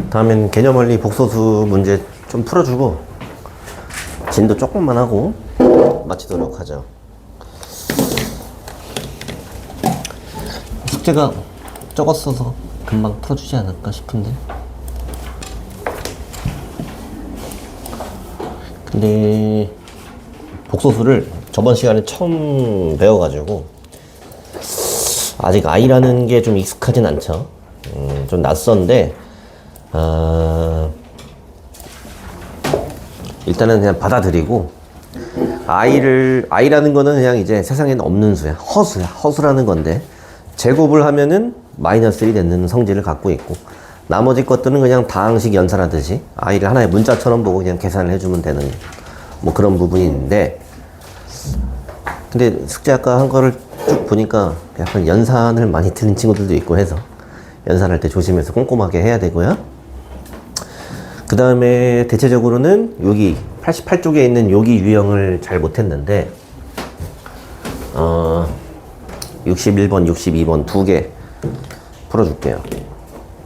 다음엔 개념원리 복소수 문제 좀 풀어주고 진도 조금만 하고 마치도록 하죠. 숙제가 적었어서 금방 풀어주지 않을까 싶은데. 근데 복소수를 저번 시간에 처음 배워가지고 아직 i라는 게 좀 익숙하진 않죠. 좀 낯선데 일단은 그냥 받아들이고 i라는 거는 그냥 이제 세상에는 없는 수야. 허수라는 건데 제곱을 하면은 마이너스 1이 되는 성질을 갖고 있고 나머지 것들은 그냥 다항식 연산하듯이 i를 하나의 문자처럼 보고 그냥 계산을 해주면 되는 뭐 그런 부분이 있는데, 근데 숙제 아까 한 거를 쭉 보니까 약간 연산을 많이 틀린 친구들도 있고 해서 연산할 때 조심해서 꼼꼼하게 해야 되고요. 그 다음에 대체적으로는 여기 88쪽에 있는 여기 유형을 잘 못했는데 61번, 62번 두 개 풀어줄게요.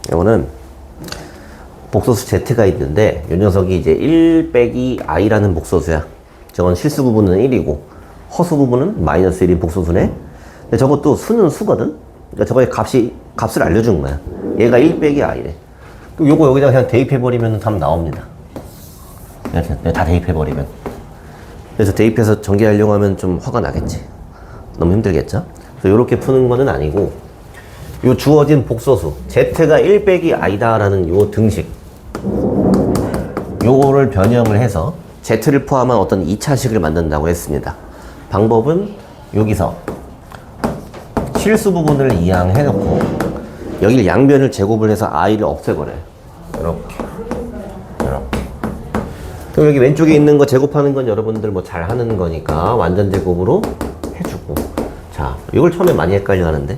이거는 복소수 Z가 있는데 이 녀석이 이제 1 빼기 i라는 복소수야. 저건 실수 부분은 1이고 허수 부분은 마이너스 1인 복소수네. 근데 저것도 수는 수거든. 그러니까 저거의 값을 알려준 거야. 얘가 1 빼기 i래. 그럼 요거 여기다 그냥 대입해버리면 답 나옵니다. 이렇게 다 대입해버리면. 그래서 대입해서 전개하려고 하면 좀 화가 나겠지. 너무 힘들겠죠? 그래서 요렇게 푸는 거는 아니고 요 주어진 복소수 Z가 1 빼기 i다라는 요 등식 요거를 변형을 해서 Z를 포함한 어떤 2차식을 만든다고 했습니다. 방법은 여기서 실수 부분을 이항해 놓고 여기 양변을 제곱을 해서 i를 없애버려요. 이렇게. 그럼 여기 왼쪽에 있는 거 제곱하는 건 여러분들 뭐 잘 하는 거니까 완전 제곱으로 해주고. 자, 이걸 처음에 많이 헷갈려 하는데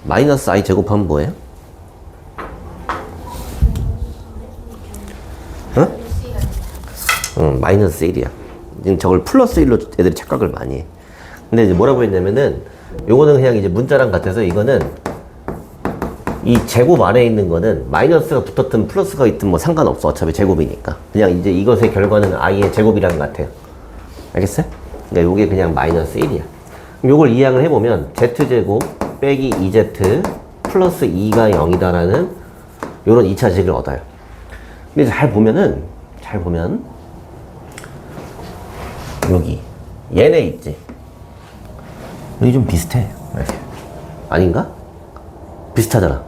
마이너스 i 제곱하면 뭐예요? 마이너스 1이야. 저걸 플러스 1로 애들이 착각을 많이 해. 근데 이제 뭐라고 했냐면은 요거는 그냥 이제 문자랑 같아서 이거는 이 제곱 안에 있는 거는 마이너스가 붙었든 플러스가 있든 뭐 상관없어. 어차피 제곱이니까. 그냥 이제 이것의 결과는 i의 제곱이랑 같아요. 알겠어요? 그러니까 요게 그냥 마이너스 1이야. 그럼 요걸 이항을 해보면 z제곱 빼기 2z 플러스 2가 0이다라는 요런 2차식을 얻어요. 근데 잘 보면 여기 얘네 있지? 여기 좀 비슷해. 아닌가? 비슷하잖아.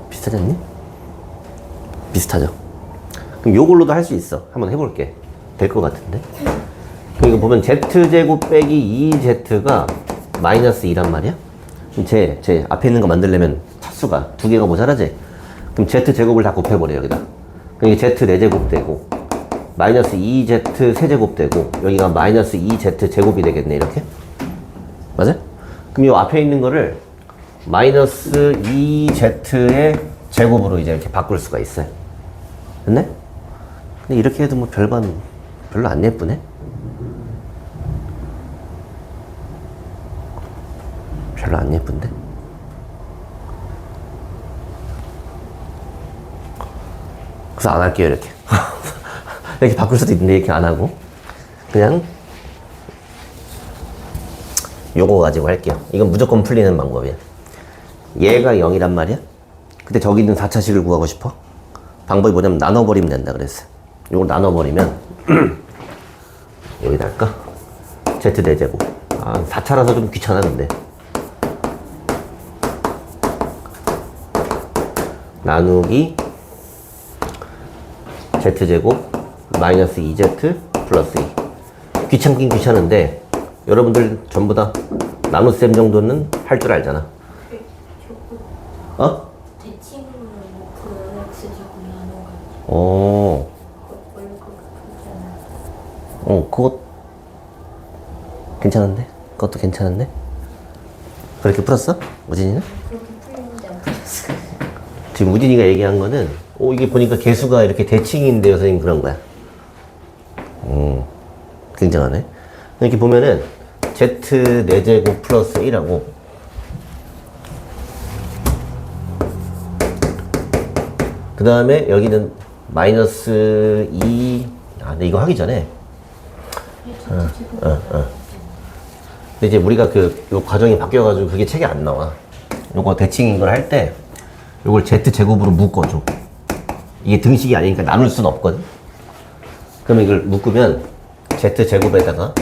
비슷하지 않니? 비슷하죠? 그럼 요걸로도 할 수 있어. 한번 해볼게. 될 것 같은데? 이거 보면 z제곱 빼기 2z가 마이너스 2란 말이야? 그럼 제 앞에 있는 거 만들려면 차수가 두 개가 모자라지? 그럼 z제곱을 다 곱해버려 여기다. 그럼 이게 z 4제곱 되고 마이너스 2z 세제곱 되고 여기가 마이너스 2z 제곱이 되겠네. 이렇게? 맞아? 그럼 이 앞에 있는 거를 마이너스 2z의 제곱으로 이제 이렇게 바꿀 수가 있어요. 됐네? 근데 이렇게 해도 뭐 별로 안 예쁘네? 별로 안 예쁜데? 그래서 안 할게요, 이렇게. 이렇게 바꿀 수도 있는데, 이렇게 안 하고. 그냥, 요거 가지고 할게요. 이건 무조건 풀리는 방법이야. 얘가 0이란 말이야? 근데 저기 있는 4차식을 구하고 싶어? 방법이 뭐냐면 나눠버리면 된다 그랬어. 요걸 나눠버리면, 여기다 할까? Z 4제곱. 4차라서 좀 귀찮아, 근데. 나누기 z제곱 마이너스 2z 플러스 2. 귀찮긴 귀찮은데 여러분들 전부 다 나눗셈 정도는 할 줄 알잖아. 어? 대칭으로 그 x제곱 나눠가지고 그것 괜찮은데? 그것도 괜찮은데? 그렇게 풀었어? 우진이는? 그렇게 풀리는지 안 풀렸어. 지금 우진이가 얘기한 거는 이게 보니까 개수가 이렇게 대칭인데요 선생님 그런 거야. 굉장하네. 이렇게 보면은 z 4제곱 플러스 1하고 그 다음에 여기는 마이너스 2. 아, 근데 이거 하기 전에. 근데 이제 우리가 요 과정이 바뀌어가지고 그게 책에 안 나와. 요거 대칭인 걸 할 때, 요걸 z제곱으로 묶어줘. 이게 등식이 아니니까 나눌 수는 없거든. 그러면 이걸 묶으면 z제곱에다가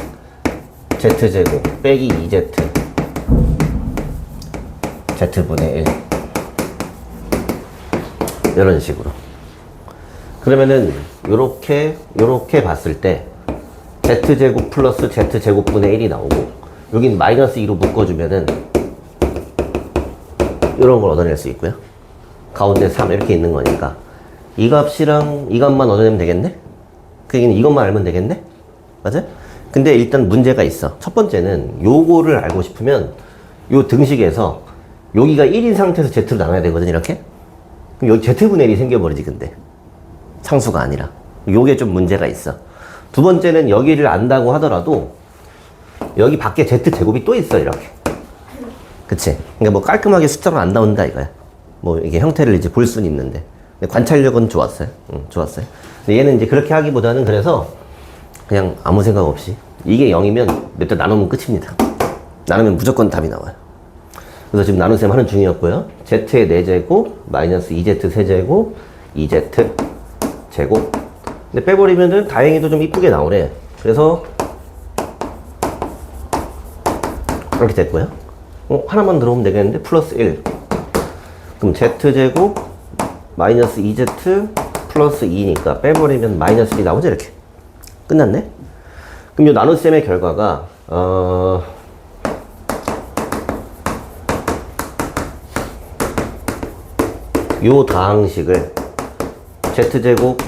z제곱 빼기 2z z분의 1 이런 식으로. 그러면은 요렇게 봤을 때 z제곱 플러스 z제곱분의 1이 나오고 여긴 마이너스 2로 묶어주면은 이런 걸 얻어낼 수 있고요. 가운데 3 이렇게 있는 거니까 이 값이랑 이 값만 얻어내면 되겠네? 그러니까 이것만 알면 되겠네? 맞아? 근데 일단 문제가 있어. 첫 번째는 요거를 알고 싶으면 요 등식에서 여기가 1인 상태에서 z로 나눠야 되거든, 이렇게? 그럼 여기 z분의 1이 생겨버리지, 근데. 상수가 아니라. 요게 좀 문제가 있어. 두 번째는 여기를 안다고 하더라도 여기 밖에 z제곱이 또 있어, 이렇게. 그치? 그러니까 뭐 깔끔하게 숫자로 안 나온다, 이거야. 뭐 이게 형태를 이제 볼 수는 있는데. 근데 관찰력은 좋았어요. 좋았어요. 근데 얘는 이제 그렇게 하기보다는 그래서 그냥 아무 생각 없이 이게 0이면 몇 대 나누면 끝입니다. 나누면 무조건 답이 나와요. 그래서 지금 나눗셈 하는 중이었고요. z의 4제곱 마이너스 2z 세제곱 2z 제곱. 근데 빼버리면은 다행히도 좀 이쁘게 나오네. 그래서 이렇게 됐고요. 하나만 들어오면 되겠는데 플러스 1. 그럼 z제곱 마이너스 2z 플러스 2니까 빼버리면 마이너스 1이 나오죠, 이렇게. 끝났네? 그럼 이 나눗셈의 결과가 요 다항식을 z제곱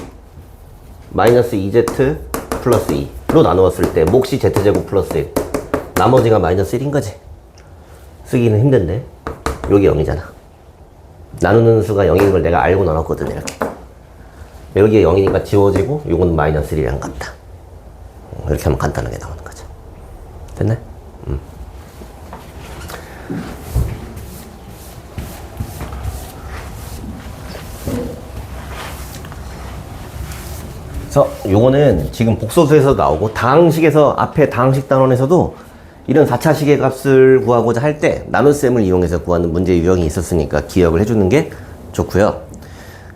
마이너스 2z 플러스 2로 나누었을 때 몫이 z제곱 플러스 1 나머지가 마이너스 1인 거지. 쓰기는 힘든데 여기 0이잖아. 나누는 수가 0인 걸 내가 알고 나눴거든, 이렇게. 여기에 0이니까 지워지고 요건 마이너스 1이랑 같다. 이렇게 하면 간단하게 나오는 거죠. 됐네? 그래서 요거는 지금 복소수에서 나오고 다항식에서 앞에 다항식 단원에서도 이런 4차식의 값을 구하고자 할 때 나눗셈을 이용해서 구하는 문제 유형이 있었으니까 기억을 해주는 게 좋고요.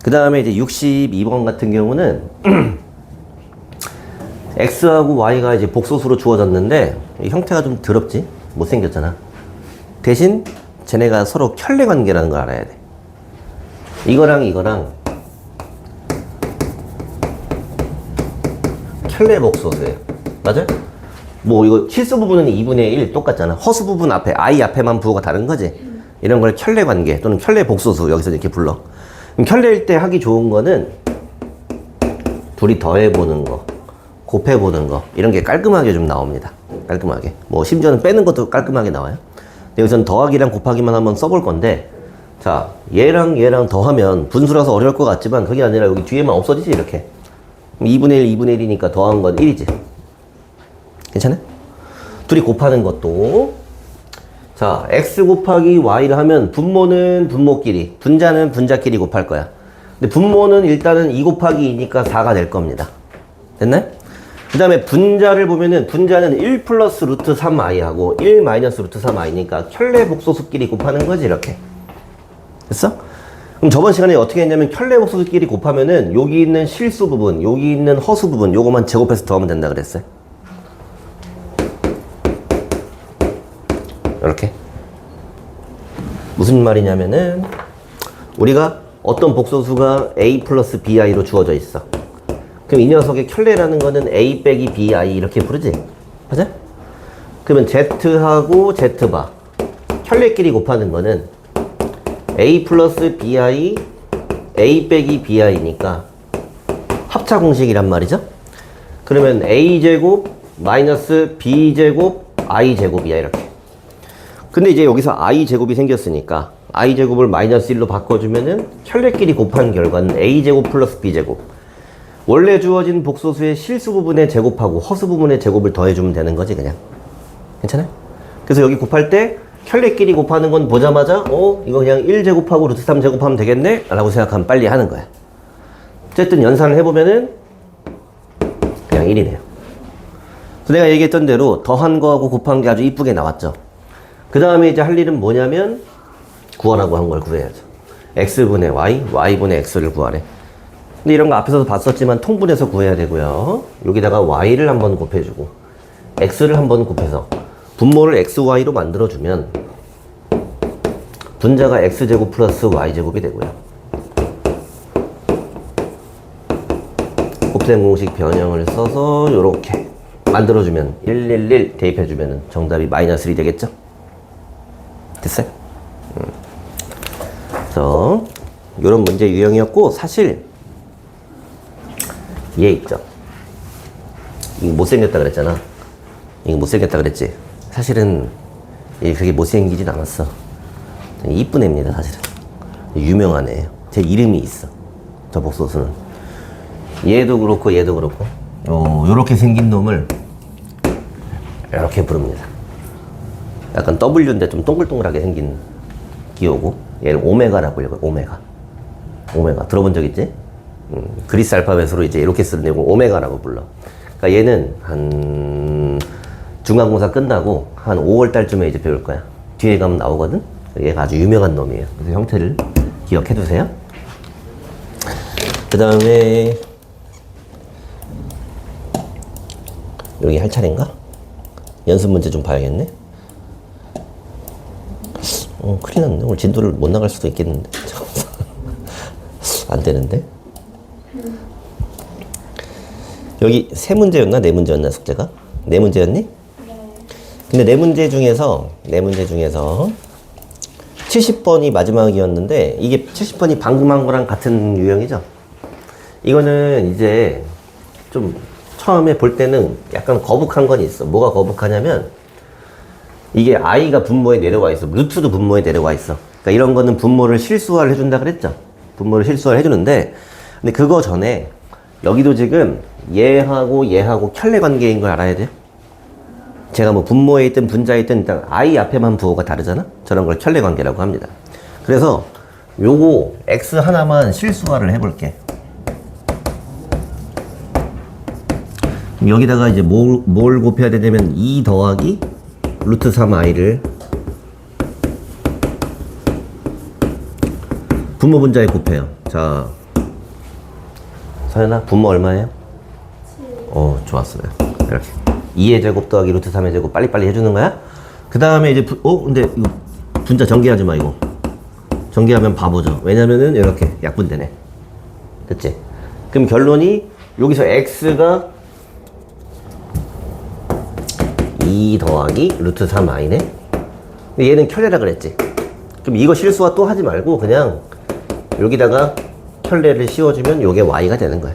그 다음에 이제 62번 같은 경우는 x하고 y가 이제 복소수로 주어졌는데 이 형태가 좀 더럽지? 못생겼잖아. 대신 쟤네가 서로 켤레 관계라는 걸 알아야 돼. 이거랑 이거랑 켤레 복소수예요. 맞아요? 뭐 이거 실수 부분은 2분의 1 똑같잖아. 허수 부분 앞에 i 앞에만 부호가 다른 거지. 이런 걸 켤레 관계 또는 켤레 복소수 여기서 이렇게 불러. 그럼 켤레일 때 하기 좋은 거는 둘이 더해보는 거, 곱해보는 거 이런 게 깔끔하게 좀 나옵니다. 깔끔하게. 뭐 심지어는 빼는 것도 깔끔하게 나와요. 근데 여기서는 더하기랑 곱하기만 한번 써볼 건데, 자 얘랑 얘랑 더하면 분수라서 어려울 것 같지만 그게 아니라 여기 뒤에만 없어지지, 이렇게. 2분의 1, 2분의 1이니까 더한 건 1이지. 괜찮아? 둘이 곱하는 것도, 자 x 곱하기 y를 하면 분모는 분모끼리, 분자는 분자끼리 곱할 거야. 근데 분모는 일단은 2 곱하기 2니까 4가 될 겁니다. 됐나요? 그 다음에 분자를 보면은 분자는 1 플러스 루트 3i하고 1 마이너스 루트 3i니까 켤레 복소수끼리 곱하는 거지, 이렇게. 됐어? 그럼 저번 시간에 어떻게 했냐면 켤레 복소수끼리 곱하면은 여기 있는 실수 부분, 여기 있는 허수 부분 요거만 제곱해서 더하면 된다 그랬어요. 이렇게. 무슨 말이냐면은 우리가 어떤 복소수가 a 플러스 bi로 주어져 있어. 그럼 이 녀석의 켤레라는 거는 a 빼기 bi 이렇게 부르지? 맞아? 그러면 z하고 z바 켤레끼리 곱하는 거는 a 플러스 bi a 빼기 bi니까 합차 공식이란 말이죠? 그러면 a제곱 마이너스 b제곱 i제곱이야, 이렇게. 근데 이제 여기서 i제곱이 생겼으니까 i제곱을 마이너스 1로 바꿔주면은 켤레끼리 곱한 결과는 a제곱 플러스 b제곱. 원래 주어진 복소수의 실수 부분의 제곱하고 허수 부분의 제곱을 더해주면 되는 거지, 그냥. 괜찮아요? 그래서 여기 곱할 때 켤레끼리 곱하는 건 보자마자 이거 그냥 1제곱하고 루트 3 제곱하면 되겠네? 라고 생각하면 빨리 하는 거야. 어쨌든 연산을 해보면은 그냥 1이네요. 그래서 내가 얘기했던 대로 더한 거하고 곱한 게 아주 이쁘게 나왔죠. 그 다음에 이제 할 일은 뭐냐면 구하라고 한 걸 구해야죠. x분의 y, y분의 x를 구하래. 근데 이런 거 앞에서도 봤었지만 통분해서 구해야 되고요. 여기다가 y를 한번 곱해주고 x를 한번 곱해서 분모를 xy로 만들어주면 분자가 x제곱 플러스 y제곱이 되고요. 곱셈 공식 변형을 써서 이렇게 만들어주면 111 대입해주면 정답이 마이너스 1이 되겠죠? 됐어요? 그래서 이런 문제 유형이었고, 사실 얘 있죠? 이거 못생겼다 그랬잖아. 이거 못생겼다 그랬지? 사실은 그게 못생기진 않았어. 이쁜 애입니다, 사실은. 유명한 애예요. 제 이름이 있어, 저 복소수는. 얘도 그렇고 얘도 그렇고 요렇게 생긴 놈을 이렇게 부릅니다. 약간 W인데 좀 동글동글하게 생긴 기호고, 얘를 오메가라고 읽어요. 오메가 들어본 적 있지? 그리스 알파벳으로 이제 이렇게 쓰는 내용을 오메가라고 불러. 그러니까 얘는 한 중간고사 끝나고 한 5월 달쯤에 이제 배울 거야. 뒤에 가면 나오거든. 얘가 아주 유명한 놈이에요. 그래서 형태를 기억해 두세요. 그 다음에 여기 할 차례인가? 연습 문제 좀 봐야겠네. 큰일 났네. 오늘 진도를 못 나갈 수도 있겠는데. 안 되는데. 여기 세 문제였나? 네 문제였나? 숙제가? 네 문제였니? 네. 근데 네 문제 중에서 70번이 마지막이었는데, 이게 70번이 방금 한 거랑 같은 유형이죠? 이거는 이제 좀 처음에 볼 때는 약간 거북한 건 있어. 뭐가 거북하냐면, 이게 i가 분모에 내려와 있어. 루트도 분모에 내려와 있어. 그러니까 이런 거는 분모를 실수화를 해준다 그랬죠? 분모를 실수화를 해주는데, 근데 그거 전에 여기도 지금 얘하고 켤레 관계인 걸 알아야 돼요. 제가 뭐 분모에 있든 분자에 있든 일단 i 앞에만 부호가 다르잖아? 저런 걸 켤레 관계라고 합니다. 그래서 요거 x 하나만 실수화를 해볼게. 여기다가 이제 뭘 곱해야 되냐면 2 더하기 루트 3i를 분모 분자에 곱해요. 자, 서연아, 분모 얼마예요? 7. 좋았어요. 이렇게 2의 제곱 더하기 루트 3의 제곱 빨리빨리 해주는 거야. 그 다음에 이제 근데 이거 분자 전개하지 마. 이거 전개하면 바보죠. 왜냐면은 이렇게 약분되네. 됐지? 그럼 결론이 여기서 x가 2 더하기 루트 3i네. 근데 얘는 켤레라 그랬지. 그럼 이거 실수화 또 하지 말고 그냥 여기다가 켤레를 씌워주면 요게 y가 되는 거야.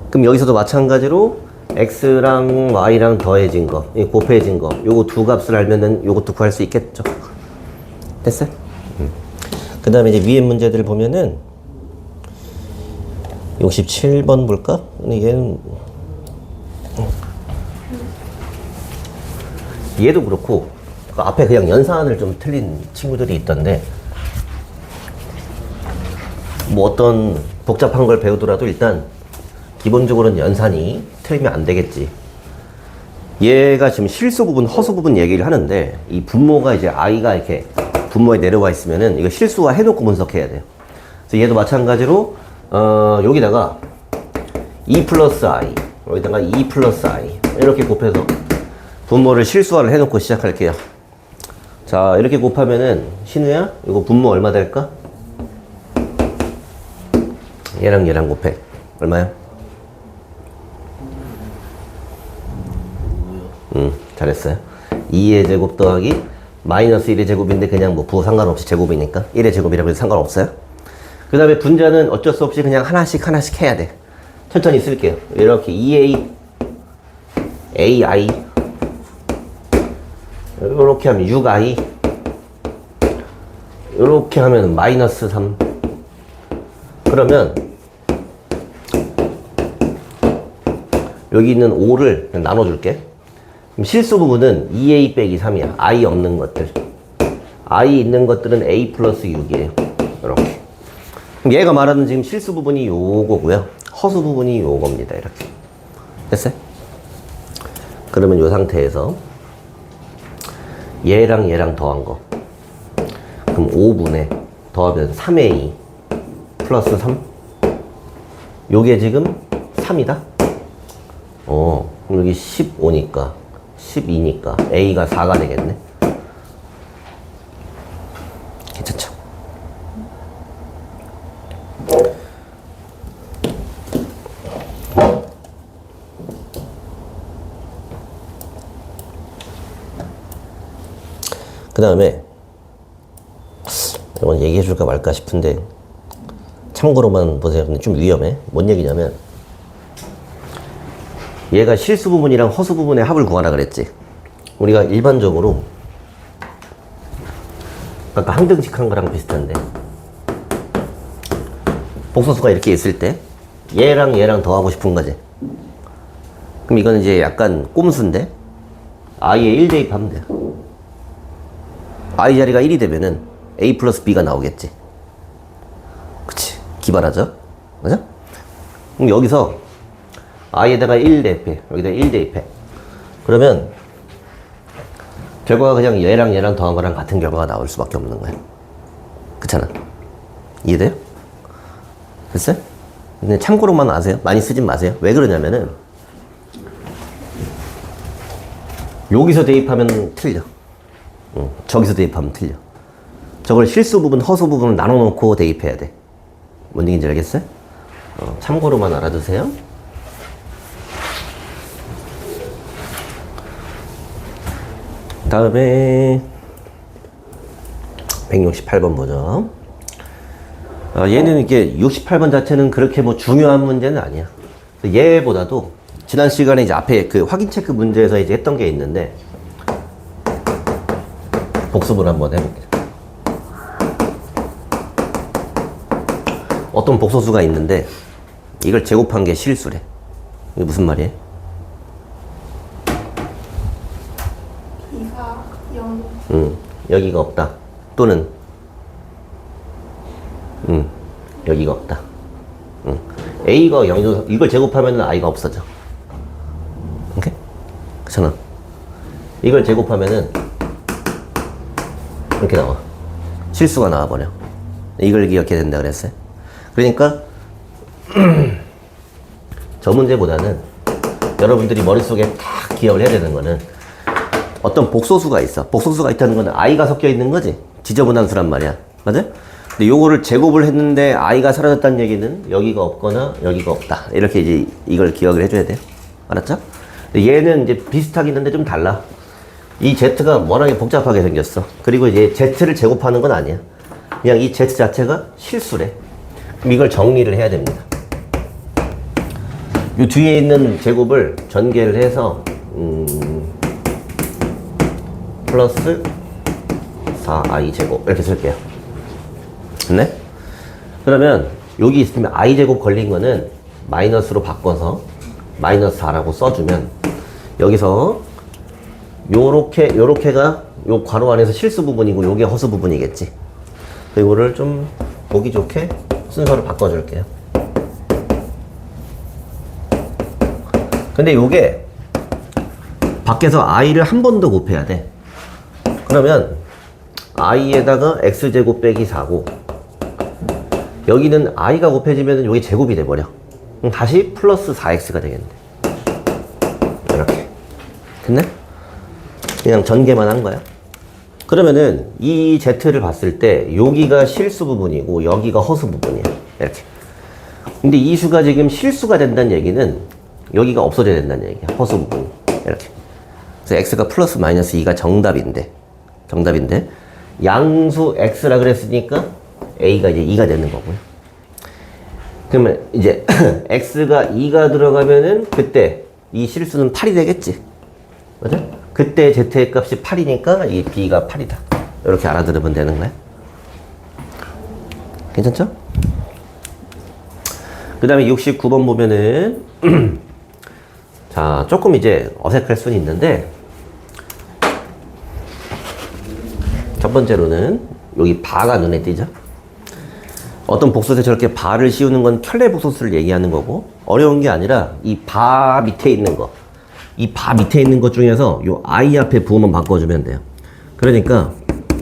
그럼 여기서도 마찬가지로 x랑 y랑 더해진 거, 곱해진 거, 요거 두 값을 알면은 요것도 구할 수 있겠죠. 됐어요? 그 다음에 이제 위에 문제들 보면은 67번 볼까? 근데 얘도 그렇고, 그 앞에 그냥 연산을 좀 틀린 친구들이 있던데, 뭐 어떤 복잡한 걸 배우더라도 일단 기본적으로는 연산이 틀리면 안 되겠지. 얘가 지금 실수 부분, 허수 부분 얘기를 하는데, 이 분모가 이제 i가 이렇게 분모에 내려와 있으면은 이거 실수화 해놓고 분석해야 돼요. 그래서 얘도 마찬가지로 여기다가 2 플러스 i, 여기다가 2 플러스 i 이렇게 곱해서 분모를 실수화를 해놓고 시작할게요. 자, 이렇게 곱하면은 신우야, 이거 분모 얼마 될까? 얘랑 곱해. 얼마야? 잘했어요. 2의 제곱 더하기 마이너스 1의 제곱인데 그냥 뭐 부호 상관없이 제곱이니까 1의 제곱이라고 해도 상관없어요. 그 다음에 분자는 어쩔 수 없이 그냥 하나씩 해야 돼. 천천히 쓸게요. 이렇게 2a ai 이렇게 하면 6i 이렇게 하면 마이너스 3. 그러면 여기 있는 5를 그냥 나눠줄게. 그럼 실수 부분은 2a 빼기 3이야. i 없는 것들. i 있는 것들은 a 플러스 6이에요. 이렇게. 그럼 얘가 말하는 지금 실수 부분이 요거고요. 허수 부분이 요겁니다. 이렇게. 됐어요? 그러면 요 상태에서 얘랑 얘랑 더한 거. 그럼 5분의 더하면 3의 2 플러스 3. 요게 지금 3이다? 그럼 여기 15니까 12니까 A가 4가 되겠네. 괜찮죠? 그 다음에 이건 얘기해줄까 말까 싶은데 참고로만 보세요. 근데 좀 위험해. 뭔 얘기냐면 얘가 실수 부분이랑 허수 부분의 합을 구하라 그랬지. 우리가 일반적으로 아까 항등식한 거랑 비슷한데 복소수가 이렇게 있을 때 얘랑 얘랑 더하고 싶은 거지. 그럼 이거는 이제 약간 꼼수인데 i에 1 대입하면 돼요. i 자리가 1이 되면은 a 플러스 b가 나오겠지. 그치? 기발하죠? 맞아? 그럼 여기서 i에다가 1 대입해. 여기다 1 대입해. 그러면 결과가 그냥 얘랑 얘랑 더한 거랑 같은 결과가 나올 수밖에 없는 거야. 그렇잖아. 이해돼요? 됐어요? 근데 참고로만 아세요. 많이 쓰진 마세요. 왜 그러냐면은 여기서 대입하면 틀려. 저기서 대입하면 틀려. 저걸 실수 부분, 허수 부분을 나눠놓고 대입해야 돼. 뭔 얘기인지 알겠어요? 참고로만 알아두세요. 다음에 168번 보죠. 얘는 이게 68번 자체는 그렇게 뭐 중요한 문제는 아니야. 얘보다도 지난 시간에 이제 앞에 그 확인 체크 문제에서 이제 했던 게 있는데 복습을 한번 해볼게요. 어떤 복소수가 있는데 이걸 제곱한 게 실수래. 이게 무슨 말이에요? 2가 0. 여기가 없다. 또는 여기가 없다. A가 0이도 이걸 제곱하면 I가 없어져. 오케이? 그렇잖아. 이걸 제곱하면은 이렇게 나와. 실수가 나와버려. 이걸 기억해야 된다 그랬어요. 그러니까 저 문제보다는 여러분들이 머릿속에 딱 기억을 해야 되는 거는 어떤 복소수가 있어. 복소수가 있다는 건 i가 섞여 있는 거지. 지저분한 수란 말이야. 맞아? 근데 요거를 제곱을 했는데 i가 사라졌다는 얘기는 여기가 없거나 여기가 없다. 이렇게 이제 이걸 기억을 해줘야 돼요. 알았죠? 근데 얘는 이제 비슷하긴 한데 좀 달라. 이 z가 워낙에 복잡하게 생겼어. 그리고 이제 z를 제곱하는 건 아니야. 그냥 이 z 자체가 실수래. 그럼 이걸 정리를 해야 됩니다. 요 뒤에 있는 제곱을 전개를 해서 플러스 4i 제곱 이렇게 쓸게요. 네? 그러면 여기 있으면 i 제곱 걸린 거는 마이너스로 바꿔서 마이너스 4라고 써주면 여기서 요렇게가 요 괄호 안에서 실수 부분이고 요게 허수 부분이겠지. 이거를 좀 보기 좋게 순서를 바꿔줄게요. 근데 요게 밖에서 i를 한 번 더 곱해야 돼. 그러면 i에다가 x제곱 빼기 4고 여기는 i가 곱해지면 여기 제곱이 돼버려. 그럼 다시 플러스 4x가 되겠네. 이렇게. 됐네? 그냥 전개만 한 거야. 그러면은 이 z를 봤을 때 여기가 실수 부분이고 여기가 허수 부분이야. 이렇게. 근데 이 수가 지금 실수가 된다는 얘기는 여기가 없어져야 된다는 얘기야. 허수 부분이. 이렇게. 그래서 x가 플러스 마이너스 2가 정답인데 양수 x라 그랬으니까 a가 이제 2가 되는 거고요. 그러면 이제 x가 2가 들어가면은 그때 이 실수는 8이 되겠지. 맞아? 그때 z의 값이 8이니까 이 b가 8이다. 이렇게 알아들으면 되는 거야. 괜찮죠? 그 다음에 69번 보면은 자, 조금 이제 어색할 수는 있는데 첫 번째로는 여기 바가 눈에 띄죠? 어떤 복소수에 저렇게 바를 씌우는 건 켤레 복소수를 얘기하는 거고, 어려운 게 아니라 이 바 밑에 있는 거, 이 바 밑에 있는 것 중에서 요 i 앞에 부호만 바꿔주면 돼요. 그러니까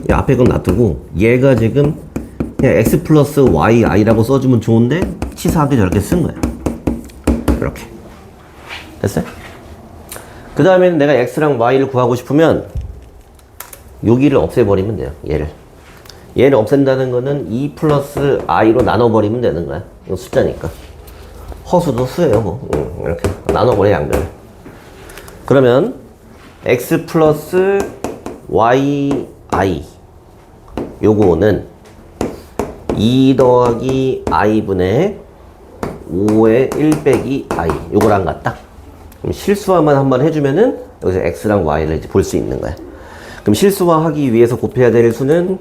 이 앞에 건 놔두고 얘가 지금 그냥 x 플러스 y i라고 써주면 좋은데 치사하게 저렇게 쓴 거야. 이렇게 됐어요? 그 다음에는 내가 x랑 y를 구하고 싶으면 여기를 없애버리면 돼요. 얘를 없앤다는 거는 2 플러스 i로 나눠버리면 되는 거야. 이거 숫자니까. 허수도 수예요, 뭐. 이렇게 나눠버려, 양변을. 그러면 x 플러스 y i 요거는 2 더하기 i분의 5의 1 빼기 i 요거랑 같다. 그럼 실수화만 한번 해주면은 여기서 x랑 y를 이제 볼 수 있는 거야. 그럼 실수화하기 위해서 곱해야 될 수는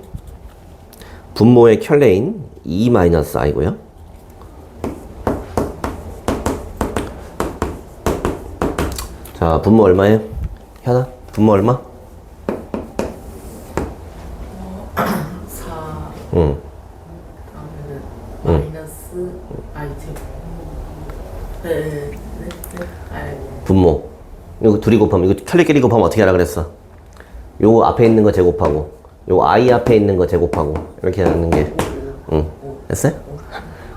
분모의 켤레인 2-i고요. 자, 분모 얼마예요? 현아? 분모 얼마? 4 응. 다음에는 마이너스 i 제곱. 네. 분모. 이거 둘이 곱하면, 이거 켤레끼리 곱하면 어떻게 하라 그랬어? 요거 앞에 있는 거 제곱하고, 요 i 앞에 있는 거 제곱하고, 이렇게 하는 게, 됐어요?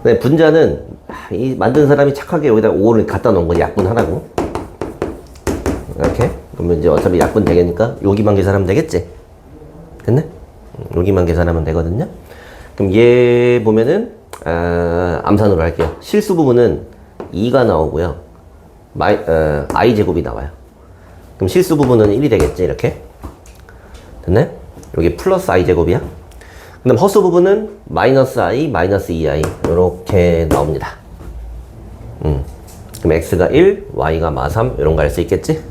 근데 분자는, 이 만든 사람이 착하게 여기다 5를 갖다 놓은 거지, 약분하라고. 이렇게. 그러면 이제 어차피 약분 되니까, 여기만 계산하면 되겠지? 됐네? 여기만 계산하면 되거든요? 그럼 얘 보면은, 암산으로 할게요. 실수 부분은 2가 나오고요. i 제곱이 나와요. 그럼 실수 부분은 1이 되겠지, 이렇게. 됐네? 여기 플러스 i 제곱이야. 그 다음 허수 부분은 마이너스 i, 마이너스 2i. 이렇게 나옵니다. 그럼 x가 1, y가 마3, 이런 거 할 수 있겠지?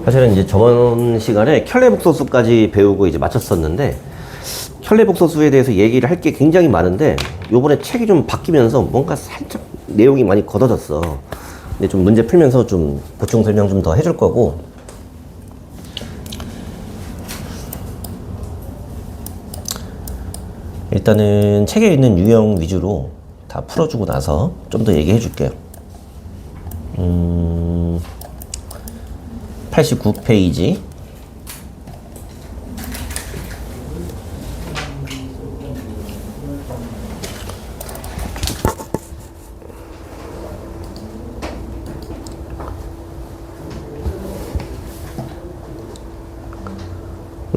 사실은 이제 저번 시간에 켤레 복소수까지 배우고 이제 마쳤었는데, 켤레 복소수에 대해서 얘기를 할 게 굉장히 많은데, 요번에 책이 좀 바뀌면서 뭔가 살짝 내용이 많이 걷어졌어. 근데 좀 문제 풀면서 좀 보충 설명 좀 더 해줄 거고, 일단은 책에 있는 유형 위주로 다 풀어주고 나서 좀 더 얘기해 줄게요. 89페이지.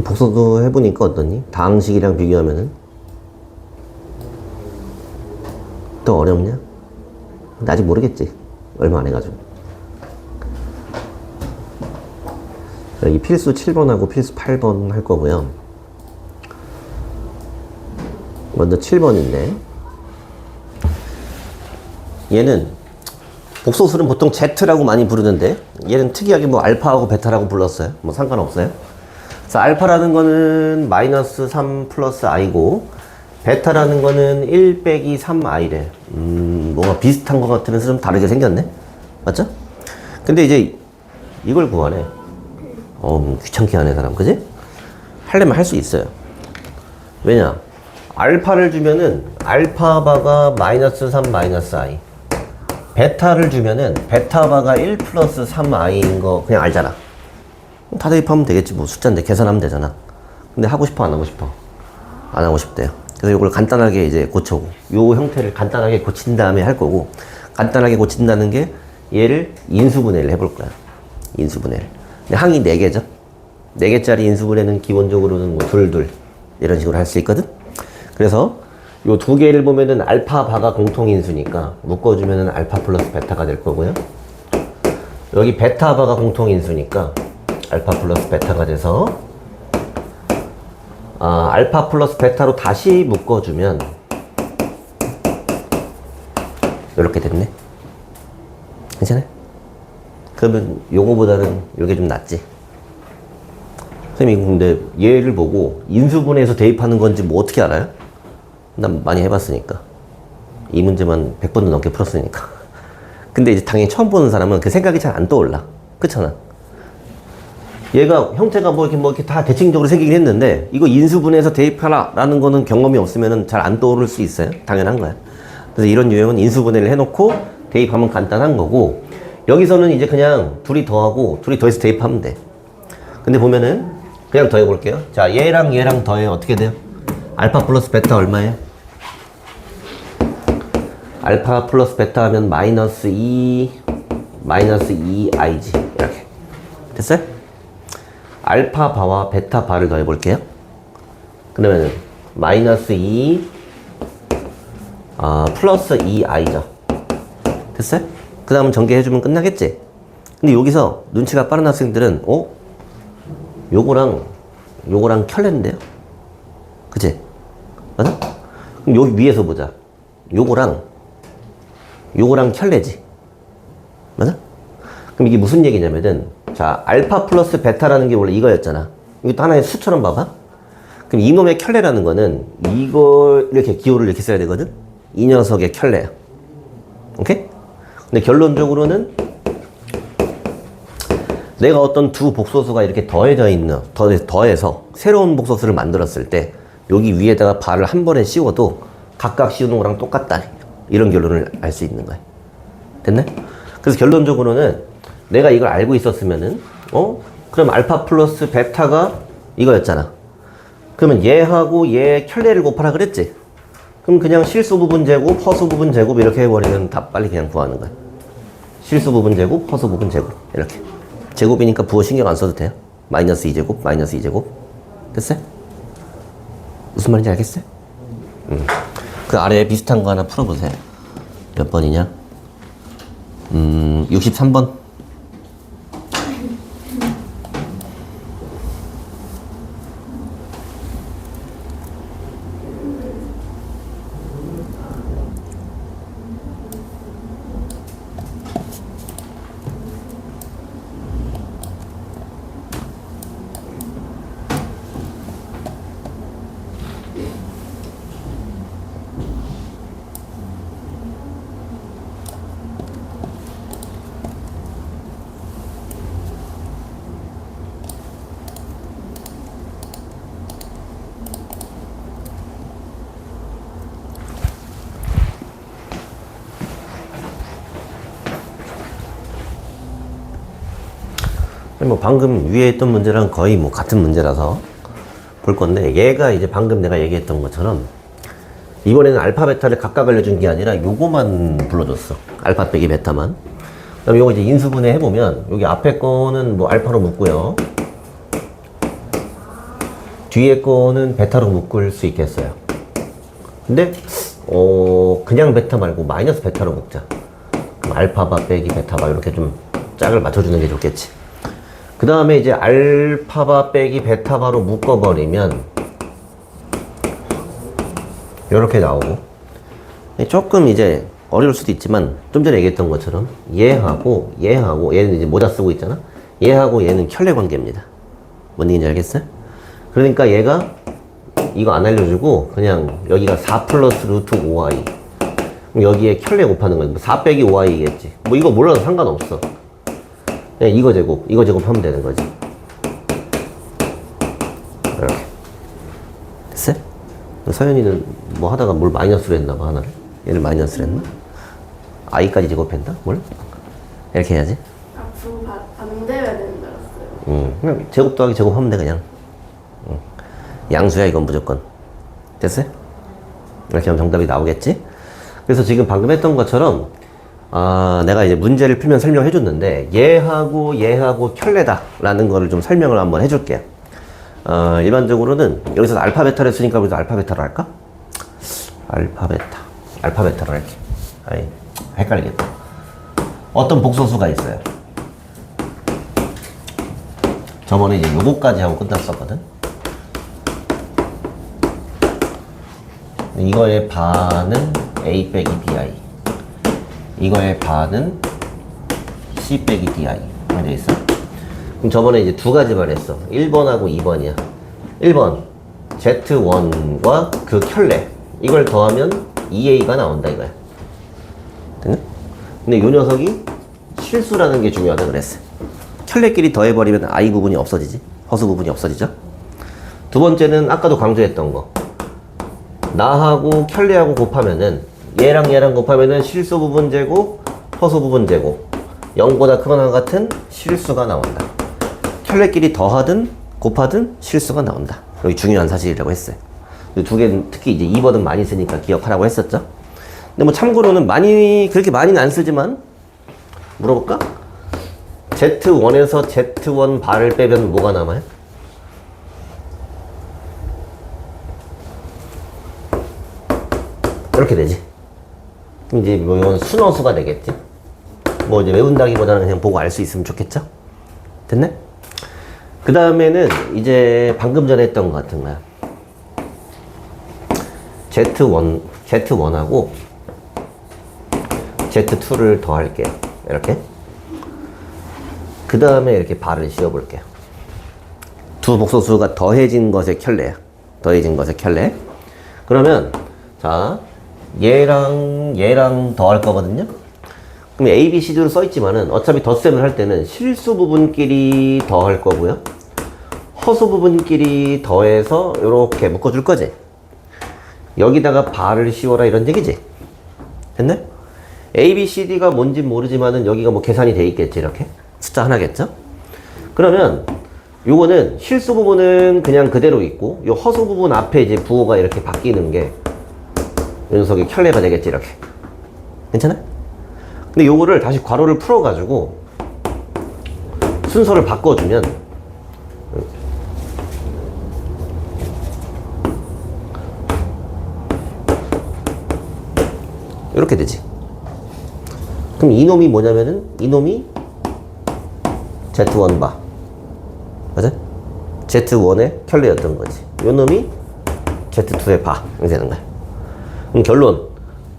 복소도 해보니까 어떠니? 다항식이랑 비교하면은 더 어렵냐? 근데 아직 모르겠지. 얼마 안 해가지고. 여기 필수 7번하고 필수 8번 할 거고요. 먼저 7번인데, 얘는 복소수는 보통 Z라고 많이 부르는데, 얘는 특이하게 뭐 알파하고 베타라고 불렀어요. 뭐 상관없어요. 그래서 알파라는 거는 마이너스 3 플러스 i고, 베타라는 거는 1 빼기 3i래. 뭔가 비슷한 것 같으면서 좀 다르게 생겼네? 맞죠? 근데 이제 이걸 구하래. 귀찮게 하네, 사람. 그지? 하려면 할 수 있어요. 왜냐? 알파를 주면은 알파바가 마이너스 3 마이너스 i. 베타를 주면은 베타바가 1 플러스 3i인 거 그냥 알잖아. 다 대입하면 되겠지. 뭐 숫자인데 계산하면 되잖아. 근데 하고 싶어, 안 하고 싶어? 안 하고 싶대요. 그래서 이걸 간단하게 이제 고쳐고, 요 형태를 간단하게 고친 다음에 할 거고, 간단하게 고친다는 게 얘를 인수분해를 해볼 거야. 인수분해를. 근데 항이 4개죠? 4개짜리 인수분해는 기본적으로는 뭐 둘 이런 식으로 할 수 있거든? 그래서 요 2개를 보면은 알파 바가 공통인수니까 묶어주면은 알파 플러스 베타가 될 거고요. 여기 베타 바가 공통인수니까 알파 플러스 베타가 돼서, 알파 플러스 베타로 다시 묶어주면 이렇게 됐네. 괜찮아요? 그러면 요거보다는 요게 좀 낫지. 선생님, 근데 얘를 보고 인수분해에서 대입하는 건지 뭐 어떻게 알아요? 난 많이 해봤으니까. 이 문제만 100번도 넘게 풀었으니까. 근데 이제 당연히 처음 보는 사람은 그 생각이 잘 안 떠올라. 그렇잖아. 얘가 형태가 뭐 이렇게 다 대칭적으로 생기긴 했는데 이거 인수분해해서 대입하라 라는 거는 경험이 없으면 잘 안 떠오를 수 있어요. 당연한 거야. 그래서 이런 유형은 인수분해를 해놓고 대입하면 간단한 거고, 여기서는 이제 그냥 둘이 더하고 둘이 더해서 대입하면 돼. 근데 보면은 그냥 더해 볼게요. 자, 얘랑 얘랑 더해 어떻게 돼요? 알파 플러스 베타 얼마예요? 알파 플러스 베타 하면 마이너스 2i지. 이렇게 됐어요? 알파 바와 베타 바를 더해 볼게요. 그러면 마이너스 2 플러스 2i죠. 됐어요? 그 다음은 전개해주면 끝나겠지? 근데 여기서 눈치가 빠른 학생들은 요거랑 켤레인데요? 그치? 맞아? 그럼 여기 위에서 보자. 요거랑 켤레지. 맞아? 그럼 이게 무슨 얘기냐면은, 자, 알파 플러스 베타라는 게 원래 이거였잖아. 이것도 하나의 수처럼 봐봐. 그럼 이놈의 켤레라는 거는 이걸 이렇게 기호를 이렇게 써야 되거든? 이 녀석의 켤레야. 오케이? 근데 결론적으로는 내가 어떤 두 복소수가 이렇게 더해서 새로운 복소수를 만들었을 때 여기 위에다가 바를 한 번에 씌워도 각각 씌우는 거랑 똑같다. 이런 결론을 알 수 있는 거야. 됐네? 그래서 결론적으로는 내가 이걸 알고 있었으면은, 그럼 알파 플러스 베타가 이거였잖아. 그러면 얘하고 얘 켤레를 곱하라 그랬지? 그럼 그냥 실수 부분 제곱, 허수 부분 제곱 이렇게 해버리면 다 빨리 그냥 구하는 거야. 실수 부분 제곱, 허수 부분 제곱. 이렇게. 제곱이니까 부호 신경 안 써도 돼요. 마이너스 2제곱, 마이너스 2제곱. 됐어요? 무슨 말인지 알겠어요? 그 아래에 비슷한 거 하나 풀어보세요. 몇 번이냐? 63번. 뭐 방금 위에 있던 문제랑 거의 뭐 같은 문제라서 볼 건데, 얘가 이제 방금 내가 얘기했던 것처럼 이번에는 알파 베타를 각각 알려준 게 아니라 요거만 불러줬어. 알파 빼기 베타만. 그럼 요거 이제 인수분해 해보면 여기 앞에 거는 뭐 알파로 묶고요, 뒤에 거는 베타로 묶을 수 있겠어요. 근데 그냥 베타 말고 마이너스 베타로 묶자. 그럼 알파바 빼기 베타바 이렇게 좀 짝을 맞춰주는 게 좋겠지. 그 다음에 이제 알파바 빼기 베타바로 묶어버리면 이렇게 나오고, 조금 이제 어려울 수도 있지만 좀 전에 얘기했던 것처럼 얘하고 얘는 이제 모자 쓰고 있잖아. 얘하고 얘는 켤레 관계입니다. 뭔 얘기인지 알겠어요? 그러니까 얘가 이거 안 알려주고 그냥 여기가 4 플러스 루트 5i, 그럼 여기에 켤레 곱하는 거야. 4 빼기 5i겠지. 뭐 이거 몰라도 상관없어. 그냥 이거 제곱 하면 되는 거지. 이렇게. 됐어요? 서현이는 뭐 하다가 뭘 마이너스로 했나 봐, 하나를. 얘를 마이너스로 했나? i까지 제곱했나? 뭘? 이렇게 해야지. 앞으로 반대해야 되는 줄 알았어요. 그냥 제곱 더하기 제곱 하면 돼, 그냥. 양수야, 이건 무조건. 됐어요? 이렇게 하면 정답이 나오겠지? 그래서 지금 방금 했던 것처럼, 내가 이제 문제를 풀면 설명해 줬는데, 얘하고 켤레다 라는 거를 좀 설명을 한번 해줄게요. 일반적으로는 여기서 알파 베타를 쓰니까 우리도 알파 베타로 할까? 알파 베타로 할게. 아이, 헷갈리겠다. 어떤 복소수가 있어요. 저번에 이제 요거까지 하고 끝났었거든. 이거의 반은 a 빼기 bi, 이거의 반은 c 빼기 di 맞아 있어? 그럼 저번에 이제 두 가지 말했어. 1번하고 2번이야. 1번 z1과 그 켤레, 이걸 더하면 2a가 나온다 이거야. 됐나? 근데 요 녀석이 실수라는 게 중요하다 그랬어. 켤레끼리 더해버리면 I 부분이 없어지지. 허수 부분이 없어지죠. 두 번째는 아까도 강조했던 거. 나하고 켤레하고 곱하면은 얘랑 얘랑 곱하면은 실수 부분 제곱, 허수 부분 제곱 0보다 크거나 같은 실수가 나온다. 켤레끼리 더하든 곱하든 실수가 나온다. 여기 중요한 사실이라고 했어요. 이 두 개는 특히 이제 2번은 많이 쓰니까 기억하라고 했었죠. 근데 뭐 참고로는 그렇게 많이는 안 쓰지만 물어볼까? Z1에서 Z1 바를 빼면 뭐가 남아요? 이렇게 되지. 이제 뭐 이건 순어수가 되겠지. 뭐 이제 외운다기보다는 그냥 보고 알 수 있으면 좋겠죠? 됐네? 그 다음에는 이제 방금 전에 했던 것 같은 거야. Z1하고 Z2를 더할게요. 이렇게. 그 다음에 이렇게 발을 씌워볼게요. 두 복소수가 더해진 것의 켤레야. 더해진 것의 켤레. 그러면 자 얘랑 더할 거거든요. 그럼 A, B, C로 써있지만은 어차피 덧셈을 할 때는 실수 부분끼리 더할 거고요. 허수 부분끼리 더해서 이렇게 묶어줄 거지. 여기다가 발을 씌워라 이런 얘기지. 됐네? A, B, C, D가 뭔지 모르지만은 여기가 뭐 계산이 돼 있겠지. 이렇게 숫자 하나겠죠? 그러면 요거는 실수 부분은 그냥 그대로 있고 요 허수 부분 앞에 이제 부호가 이렇게 바뀌는 게 이 녀석의 켤레가 되겠지. 이렇게. 괜찮아? 근데 요거를 다시 괄호를 풀어가지고 순서를 바꿔주면 이렇게 되지. 그럼 이놈이 뭐냐면은 이놈이 Z1 바. 맞아? Z1의 켤레였던 거지. 요놈이 Z2의 바. 이렇게 되는 거야. 그럼 결론.